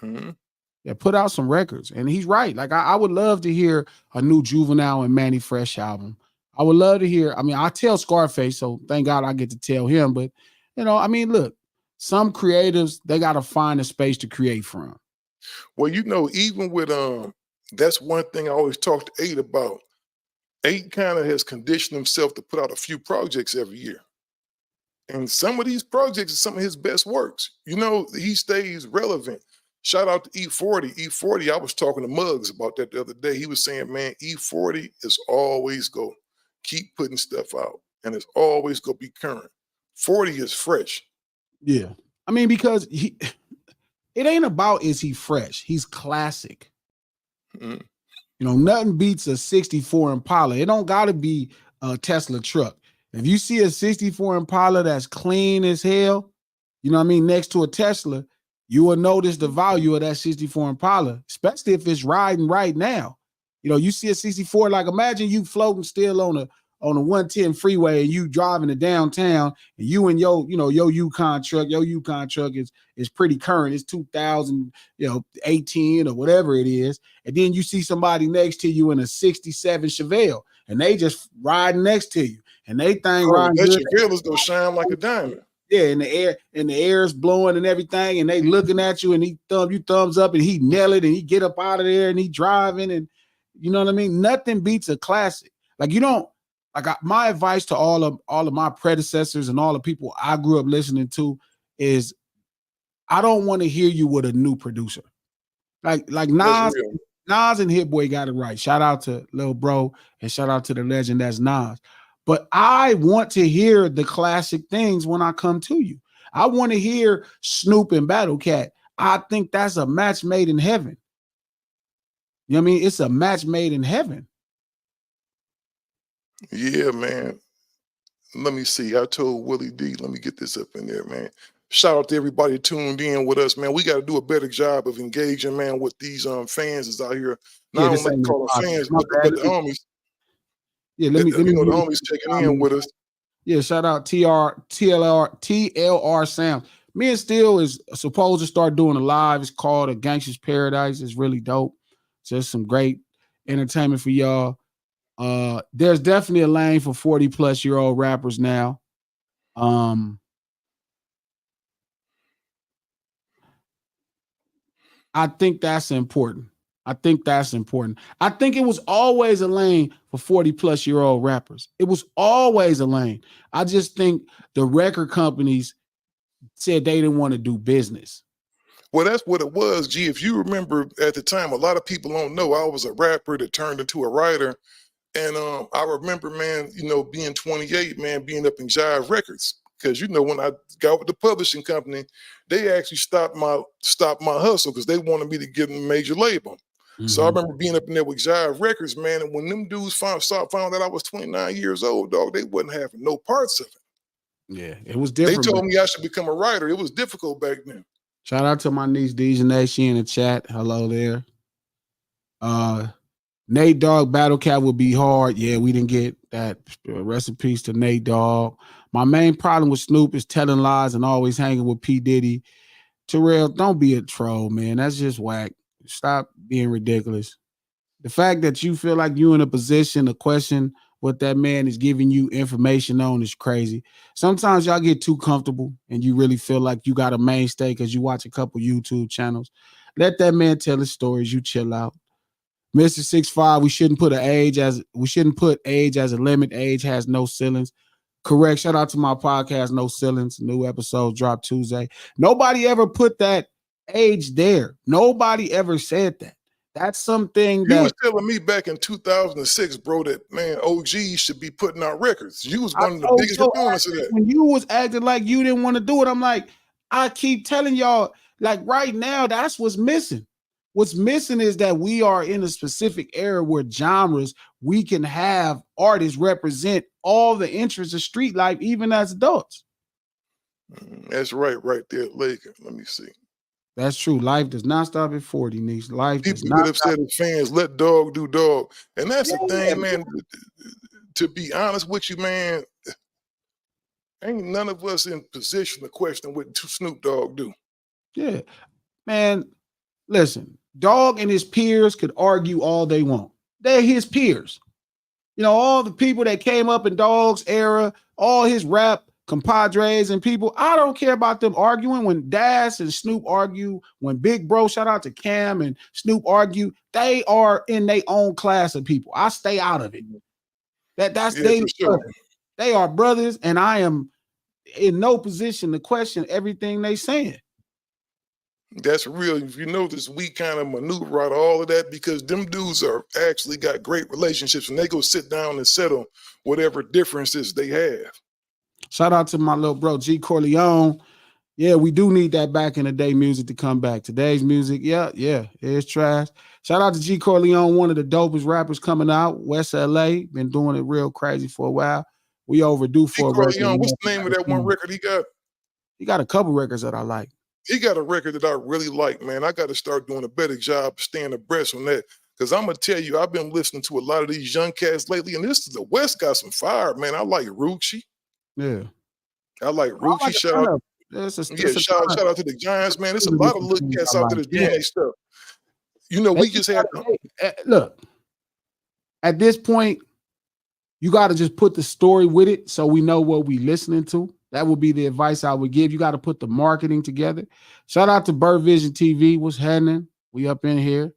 Yeah, put out some records. And he's right. Like, I would love to hear a new Juvenile and Manny Fresh album. I would love to hear. I tell Scarface, so thank God I get to tell him. But, look, some creatives, they got to find a space to create from. Well, even with, that's one thing I always talk to 8 about. 8 kind of has conditioned himself to put out a few projects every year. And some of these projects are some of his best works. He stays relevant. Shout out to E40. E40, I was talking to Muggs about that the other day. He was saying, man, E40 is always go keep putting stuff out. And it's always going to be current. 40 is fresh. Yeah. Because it ain't about is he fresh. He's classic. Nothing beats a 64 Impala. It don't got to be a Tesla truck. If you see a 64 Impala that's clean as hell, next to a Tesla, you will notice the value of that 64 Impala, especially if it's riding right now. You know, you see a 64, like imagine you floating still on a 110 freeway and you driving to downtown and you and your Yukon truck is pretty current. It's 2018 or whatever it is. And then you see somebody next to you in a 67 Chevelle and they just riding next to you and they thing Oh, riding that good. Chevelle is gonna shine like a diamond. Yeah, in the air is blowing and everything, and they looking at you, and you thumbs up, and he nail it, and he get up out of there, and he driving, and you know what I mean. Nothing beats a classic. Like you don't my advice to all of my predecessors and all the people I grew up listening to is I don't want to hear you with a new producer. Like Nas and Hit Boy got it right. Shout out to Lil Bro and shout out to the legend that's Nas. But I want to hear the classic things when I come to you. I want to hear Snoop and Battle Cat. I think that's a match made in heaven. You know what I mean? It's a match made in heaven. Yeah, man. Let me see. I told Willie D, let me get this up in there, man. Shout out to everybody tuned in with us, man. We got to do a better job of engaging, man, with these fans that's out here. Now Yeah, I don't this like to ain't no call them podcast. fans, My but bad. the homies. Yeah, let me The homies checking in with us. Yeah, shout out TLR Sound. Me and Steel is supposed to start doing a live. It's called A Gangster's Paradise. It's really dope. Just some great entertainment for y'all. There's definitely a lane for 40-plus-year-old rappers now. I think that's important. I think it was always a lane for 40-plus-year-old rappers. It was always a lane. I just think the record companies said they didn't want to do business. Well, that's what it was, G. If you remember at the time, a lot of people don't know I was a rapper that turned into a writer. And I remember, man, being 28, man, being up in Jive Records. Because when I got with the publishing company, they actually stopped my hustle because they wanted me to get a major label. Mm-hmm. So I remember being up in there with Jive Records, man, and when them dudes found out I was 29 years old, dog, they wasn't having no parts of it. Yeah, it was different. They told me I should become a writer. It was difficult back then. Shout out to my niece Dejanay, she in the chat. Hello there. Nate Dogg Battle Cat would be hard. Yeah, we didn't get that. Rest in peace to Nate Dogg. My main problem with Snoop is telling lies and always hanging with P. Diddy. Terrell, don't be a troll, man. That's just whack. Stop being ridiculous. The fact that you feel like you're in a position to question what that man is giving you information on is crazy. Sometimes y'all get too comfortable and you really feel like you got a mainstay because you watch a couple YouTube channels. Let that man tell his stories. You chill out. Mr. 6'5", we shouldn't put age as a limit. Age has no ceilings. Correct. Shout out to my podcast, No Ceilings. New episode dropped Tuesday. Nobody ever put that age there. Nobody ever said that. That's something you was telling me back in 2006, bro, that man, OGs should be putting out records. You was one of the biggest proponents of that. When you was acting like you didn't want to do it, I'm like, I keep telling y'all, like right now, that's what's missing. What's missing is that we are in a specific era where genres, we can have artists represent all the interests of street life, even as adults. That's right there, Laker. Let me see. That's true. Life does not stop at 40, niece. Life people does not get upset as fans, let dog do dog. And that's the thing, man. To be honest with you, man, ain't none of us in position to question what Snoop Dogg do. Yeah. Man, listen, Dog and his peers could argue all they want. They're his peers. All the people that came up in Dog's era, all his rap compadres and people, I don't care about them arguing. When Das and Snoop argue, when Big Bro, shout out to Cam and Snoop argue, they are in their own class of people. I stay out of it. They are brothers, and I am in no position to question everything they saying. That's real. If you notice, we kind of maneuver out of all of that because them dudes are actually got great relationships and they go sit down and settle whatever differences they have. Shout out to my little bro, G. Corleone. Yeah, we do need that back in the day music to come back. Today's music, yeah, it's trash. Shout out to G. Corleone, one of the dopest rappers coming out, West LA. Been doing it real crazy for a while. We overdue for G. Corleone, what's the name of that one record he got? He got a couple records that I like. he got a record that I really like, man. I got to start doing a better job staying abreast on that. Cause I'm gonna tell you, I've been listening to a lot of these young cats lately, and this is the West got some fire, man. I like Rucci. Yeah. I like I like Rucci. a Shout ton out, of there's yeah, a ton shout out to the Giants, man. There's a of lot of different little things cats I out there like. that's Yeah. doing their stuff. You know, They we just just had look, at this point, you got to just put the story with it so we know what we listening to. That would be the advice I would give. You got to put the marketing together. Shout out to Bird Vision TV. What's happening? We up in here.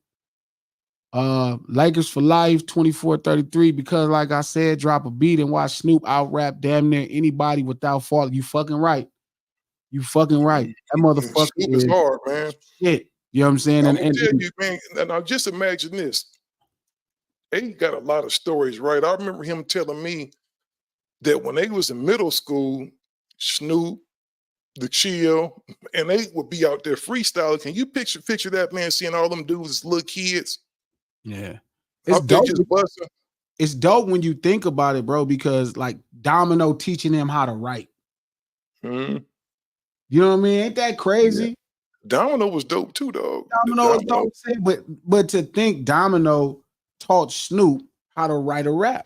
Lakers for life, 24-33. Because like I said, drop a beat and watch Snoop out rap damn near anybody without fault. You fucking right. You fucking right. That motherfucker Snoop is is hard, man. shit. You know what I'm saying? I'm And, gonna and, tell and you, man. Now just imagine this. He got a lot of stories, right? I remember him telling me that when they was in middle school, Snoop, the Chill, and they would be out there freestyling. Can you picture that, man, seeing all them dudes as little kids yeah. It's out there dope. just busting? It's dope when you think about it, bro, because like Domino teaching him how to write. Mhm. You know what I mean? Ain't that Yeah. crazy? Domino was dope too, dog. Domino is dope, but to think Domino taught Snoop how to write a rap.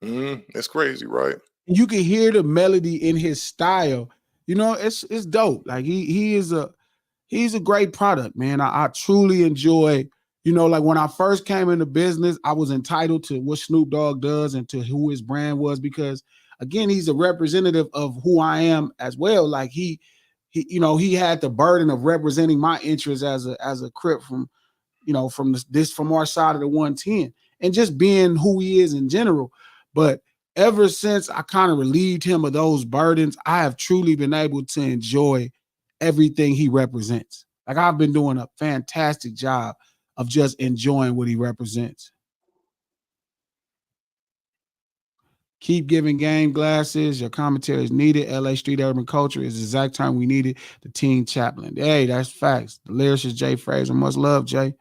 That's crazy, right? You can hear the melody in his style. You know, it's dope. Like he's a great product, man. I truly enjoy, you know, like when I first came into business, I was entitled to what Snoop Dogg does and to who his brand was, because again, he's a representative of who I am as well. Like he you know, he had the burden of representing my interests as a Crip from, you know, from from our side of the 110 and just being who he is in general. But ever since I kind of relieved him of those burdens, I have truly been able to enjoy everything he represents. Like I've been doing a fantastic job of just enjoying what he represents. Keep giving game glasses. Your commentary is needed. LA Street Urban Culture is the exact time we needed. The team chaplain. Hey, that's facts. The lyricist Jay Fraser. Much love, Jay.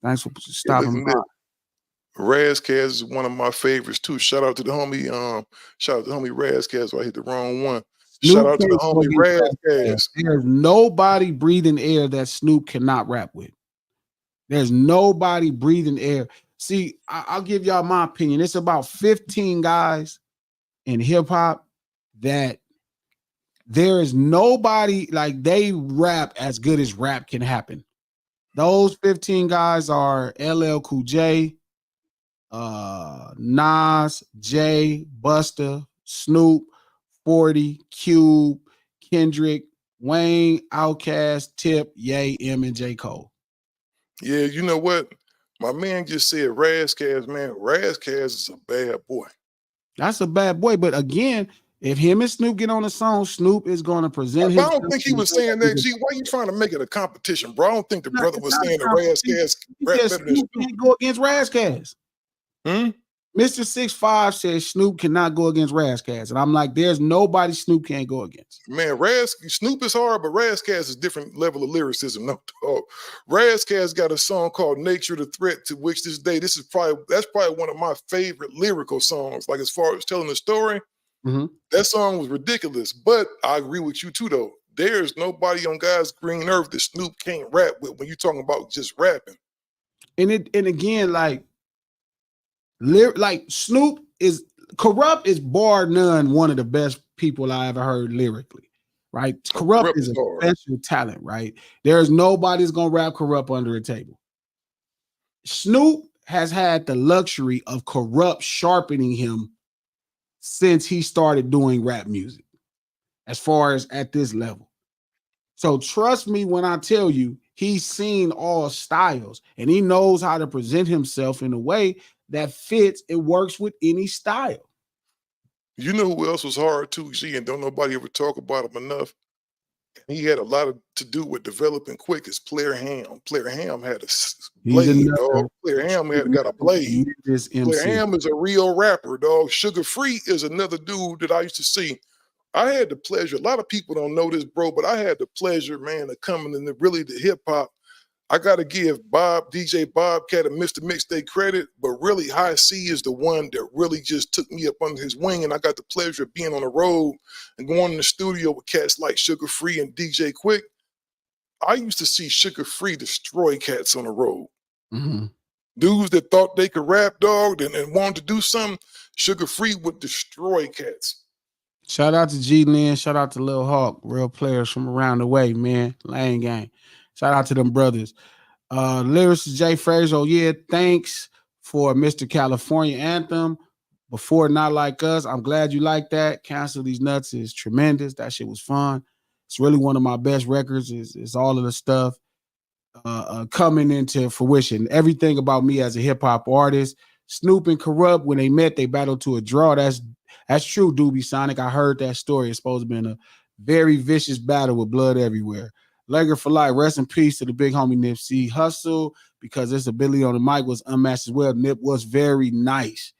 Thanks for Yeah, stopping listen by. to that. Razkaz is one of my favorites too. Shout out to the homie, shout out to the homie Razkaz. I hit the wrong one. Shout Snoop out to the can't go homie against Razkaz. Razkaz. There's nobody breathing air that Snoop cannot rap with. There's nobody breathing air. See, I'll give y'all my opinion. It's about 15 guys in hip hop that there is nobody like they rap as good as rap can happen. Those 15 guys are LL Cool J, Nas, Jay, Busta, Snoop, 40, Cube, Kendrick, Wayne, Outkast, Tip, Ye, M, and J. Cole. Yeah, you know what? My man just said Razkaz, man. Razkaz is a bad boy. That's a bad boy. But again, if him and Snoop get on a song, Snoop is going to present But I himself. don't think he was saying that. G, why you trying to make it a competition, bro? I don't think the brother was saying that Razkaz He rap said better than Snoop Snoop. can't go against Razkaz. Mr. 6'5" says Snoop cannot go against Razkaz. And I'm like, there's nobody Snoop can't go against. Man, Snoop is hard, but Razkaz is a different level of lyricism. No, dog. Razkaz got a song called "Nature the Threat," to which this day, that's probably one of my favorite lyrical songs. Like as far as telling the story, that song was ridiculous. But I agree with you too, though. There's nobody on God's green earth that Snoop can't rap with when you're talking about just rapping. And again, like Snoop is Corrupt is bar none one of the best people I ever heard lyrically, right? Corrupt is a special talent, right? There's nobody's gonna rap Corrupt under a table. Snoop has had the luxury of Corrupt sharpening him since he started doing rap music, as far as at this level. So trust me when I tell you, he's seen all styles and he knows how to present himself in a way that fits and works with any style. You know who else was hard too, G, and don't nobody ever talk about him enough? He had a lot to do with developing quick as Player Ham. Player Ham had a blade, dog. Player Ham got a blade. Player Ham is a real rapper, dog. Sugar Free is another dude that I used to see. I had the pleasure, a lot of people don't know this, bro, but I had the pleasure, man, of coming into really the hip hop. I got to give DJ Bobcat and Mr. Mixtape credit, but really High C is the one that really just took me up under his wing, and I got the pleasure of being on the road and going in the studio with cats like Sugar Free and DJ Quick. I used to see Sugar Free destroy cats on the road. Mhm. Dudes that thought they could rap, dog, and wanted to do something, Sugar Free would destroy cats. Shout out to G Lynn. Shout out to Lil Hawk. Real players from around the way, man. Lane gang. Shout out to them brothers. Lyricist Jay Fraser. Oh, yeah. Thanks for Mr. California Anthem. Before Not Like Us. I'm glad you like that. Cancel These Nuts is tremendous. That shit was fun. It's really one of my best records. It's all of the stuff coming into fruition. Everything about me as a hip hop artist. Snoop and Corrupt, when they met, they battled to a draw. That's true, Doobie Sonic. I heard that story. It's supposed to have been a very vicious battle with blood everywhere. Lager for life. Rest in peace to the big homie Nipsey Hustle, because his ability on the mic was unmatched as well. Nip was very nice.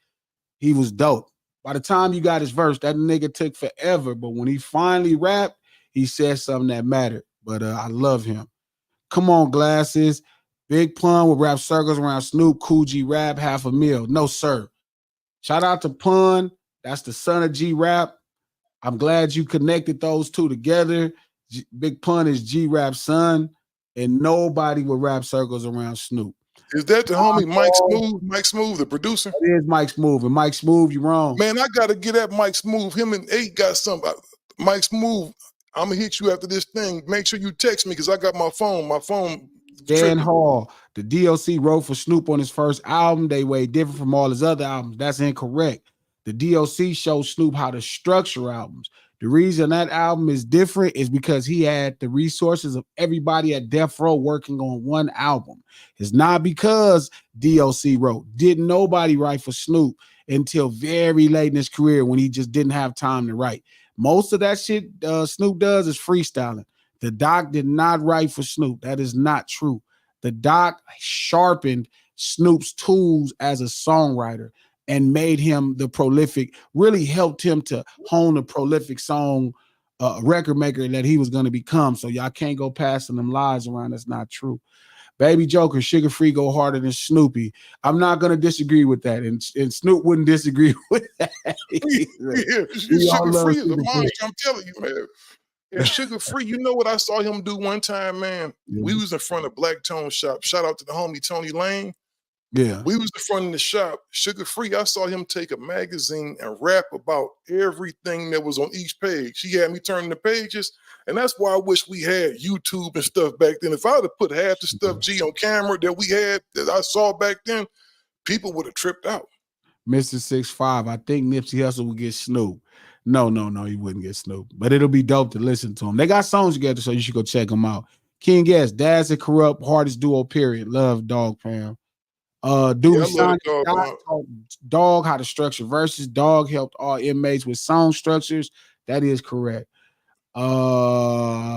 He was dope. By the time you got his verse, that nigga took forever. But when he finally rapped, he said something that mattered. But I love him. Come on, Glasses. Big Pun will wrap circles around Snoop, Cool G Rap, $500,000. No, sir. Shout out to Pun. That's the son of G Rap. I'm glad you connected those two together. Big Pun is G Rap's son, and nobody will wrap circles around Snoop. Is that the homie Mike Smooth? Mike Smooth, the producer? It is Mike Smooth. And Mike Smooth, you wrong. Man, I gotta get at Mike Smooth. Him and 8 got something. Mike Smooth, I'm gonna hit you after this thing. Make sure you text me because I got my phone. My phone. Dan Hall, the DLC wrote for Snoop on his first album. They way different from all his other albums. That's incorrect. The DLC shows Snoop how to structure albums. The reason that album is different is because he had the resources of everybody at Death Row working on one album. It's not because DLC wrote. Didn't nobody write for Snoop until very late in his career when he just didn't have time to write. Most of that shit Snoop does is freestyling. The Doc did not write for Snoop. That is not true. The Doc sharpened Snoop's tools as a songwriter and made him the prolific, really helped him to hone a prolific song record maker that he was going to become. So y'all can't go passing them lies around. That's not true. Baby Joker, Sugar Free go harder than Snoopy. I'm not going to disagree with that. And Snoop wouldn't disagree with that. Yeah, Sugar Free is a monster. I'm telling you, man. And Sugar Free, you know what I saw him do one time, man? Yeah. We was in front of Black Tone Shop. Shout out to the homie Tony Lane. Yeah. We was in front of the shop. Sugar Free, I saw him take a magazine and rap about everything that was on each page. He had me turning the pages, and that's why I wish we had YouTube and stuff back then. If I would have put half the stuff G on camera that we had, that I saw back then, people would have tripped out. Mr. 6'5", I think Nipsey Hussle would get Snoop. No, he wouldn't get Snoop. But it'll be dope to listen to him. They got songs together, so you should go check them out. King S, Dad's and Corrupt, hardest duo, period. Love Dog Pound. Dude, Yeah, Dog how to structure verses. Dog helped all inmates with song structures. That is correct. Trey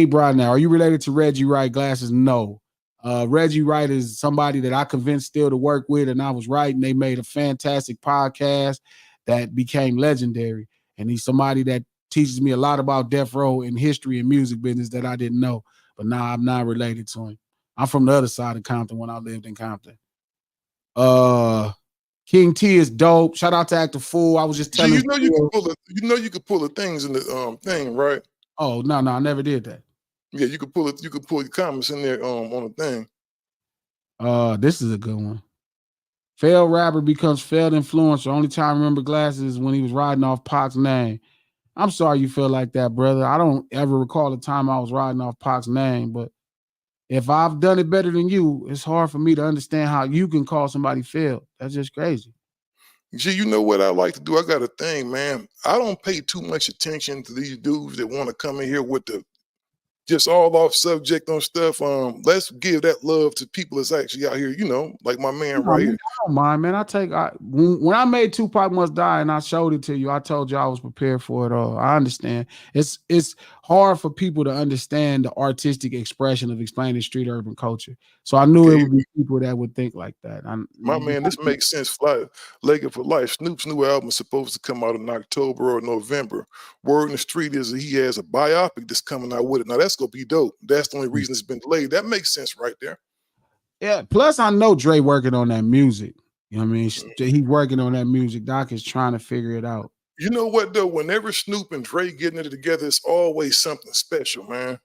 Broadnow, are you related to Reggie Wright Glasses? No. Reggie Wright is somebody that I convinced still to work with, and I was right, and they made a fantastic podcast that became legendary. And he's somebody that teaches me a lot about Death Row and history and music business that I didn't know. But now I'm not related to him. I'm from the other side of Compton when I lived in Compton. King T is dope. Shout out to Active Fool. I was just telling you you could pull the things in the thing, right? Oh, no, I never did that. Yeah, you could pull it. You could pull your comments in there on the thing. This is a good one. Failed rapper becomes failed influencer. Only time I remember Glasses is when he was riding off Pac's name. I'm sorry you feel like that, brother. I don't ever recall the time I was riding off Pac's name, but if I've done it better than you, it's hard for me to understand how you can call somebody failed. That's just crazy. Gee, you know what I like to do? I got a thing, man. I don't pay too much attention to these dudes that want to come in here with the just all off subject on stuff. Let's give that love to people that's actually out here, like my man right here. I don't mind, man. When I made Tupac Must Die and I showed it to you, I told you I was prepared for it all. I understand. It's hard for people to understand the artistic expression of explaining street urban culture. So I knew it would be people that would think like that. My man, this makes sense. Laker for Life. Snoop's new album is supposed to come out in October or November. Word in the street is that he has a biopic that's coming out with it. Now that's gonna be dope. That's the only reason it's been delayed. That makes sense right there. Yeah. Plus, I know Dre working on that music. You know what I mean? He's working on that music. Doc is trying to figure it out. You know what though? Whenever Snoop and Dre getting it together, it's always something special, man.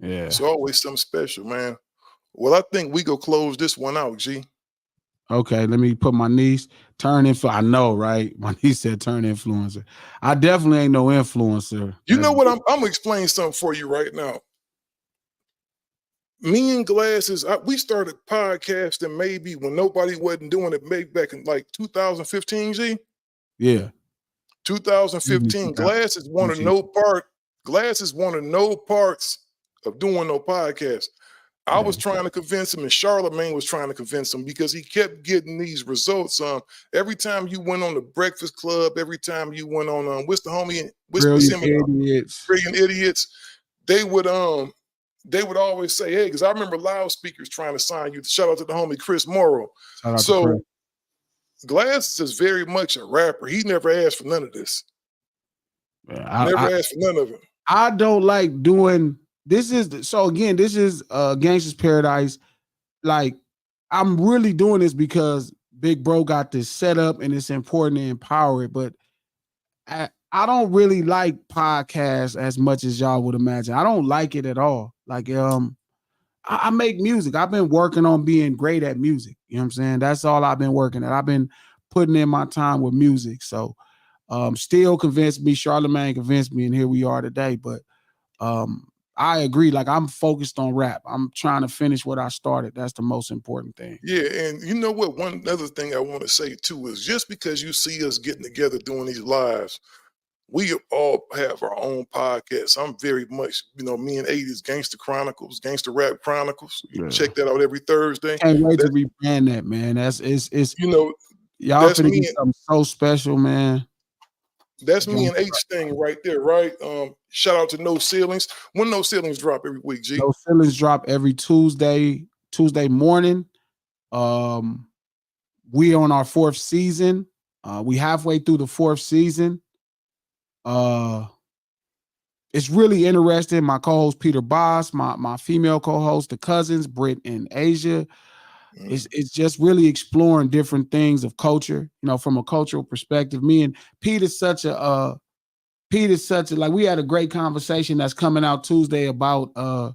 Yeah. It's always something special, man. Well, I think we go close this one out, G. Okay, let me put my niece turn I know, right? My niece said turn influencer. I definitely ain't no influencer. You know what? I'm gonna explain something for you right now. Me and Glasses, we started podcasting maybe when nobody wasn't doing it, maybe back in like 2015, G. Yeah. 2015. Glasses wanted no part. Glasses wanted no parts of doing no podcast. I was trying to convince him, and Charlemagne was trying to convince him because he kept getting these results. Every time you went on the Breakfast Club, every time you went on what's the homie, what's the Brilliant seminar? idiots. Brilliant Idiots. They would always say, hey, because I remember loudspeakers trying to sign you. Shout out to the homie Chris Morrow. Shout out to So Chris. Glasses is very much a rapper. He never asked for none of this. Never asked for none of it. I don't like doing this. So again, this is Gangsta's Paradise. Like, I'm really doing this because Big Bro got this set up and it's important to empower it. But I don't really like podcasts as much as y'all would imagine. I don't like it at all. Like, I make music. I've been working on being great at music. You know what I'm saying? That's all I've been working at. I've been putting in my time with music. So still convinced me, Charlemagne convinced me, and here we are today. But I agree. Like, I'm focused on rap. I'm trying to finish what I started. That's the most important thing. Yeah, and you know what? One other thing I want to say too is just because you see us getting together doing these lives, we all have our own podcasts. I'm very much, me and 80s Gangster Chronicles, Gangster Rap Chronicles. You check that out every Thursday. Can't wait to rebrand that, man. It's y'all that's finna me get something so special, man. That's me and H thing right there, right? Shout out to No Ceilings. When No Ceilings drop every week, G? No Ceilings drop every Tuesday morning. We on our 4th season. We halfway through the 4th season. It's really interesting. My co-host Peter Boss, my female co-host, the cousins, Britt and Asia. It's just really exploring different things of culture, from a cultural perspective. Me and Pete is such a like, we had a great conversation that's coming out Tuesday about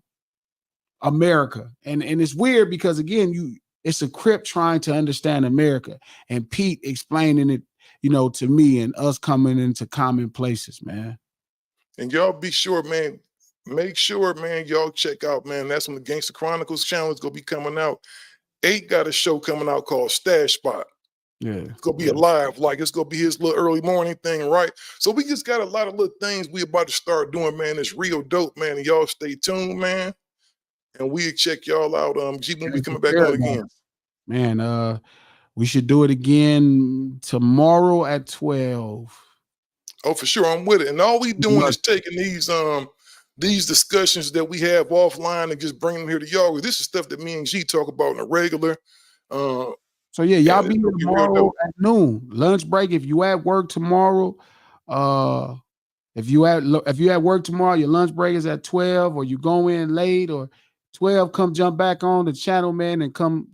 America. And it's weird because again, it's a Crip trying to understand America and Pete explaining it, to me, and us coming into common places, man. And y'all be sure, man, make sure, man, y'all check out, man. That's when the Gangster Chronicles channel is gonna be coming out. 8 got a show coming out called Stash Spot. Yeah. It's gonna be alive, like it's gonna be his little early morning thing, right? So we just got a lot of little things we about to start doing, man. It's real dope, man. And y'all stay tuned, man. And we check y'all out. G, when we coming back on again. Man, we should do it again tomorrow at 12. Oh, for sure, I'm with it. And all we doing is taking these discussions that we have offline and just bringing them here to y'all. This is stuff that me and G talk about on a regular. So yeah, y'all be here tomorrow at noon. Lunch break. If you at work tomorrow, if you at work tomorrow, your lunch break is at 12, or you go in late, or 12, come jump back on the channel, man, and come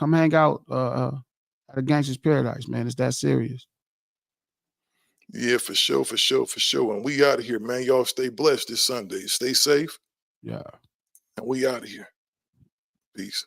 hang out at a Gangsta's Paradise, man. It's that serious. Yeah, for sure. And we out of here, man. Y'all stay blessed this Sunday. Stay safe. Yeah. And we out of here. Peace.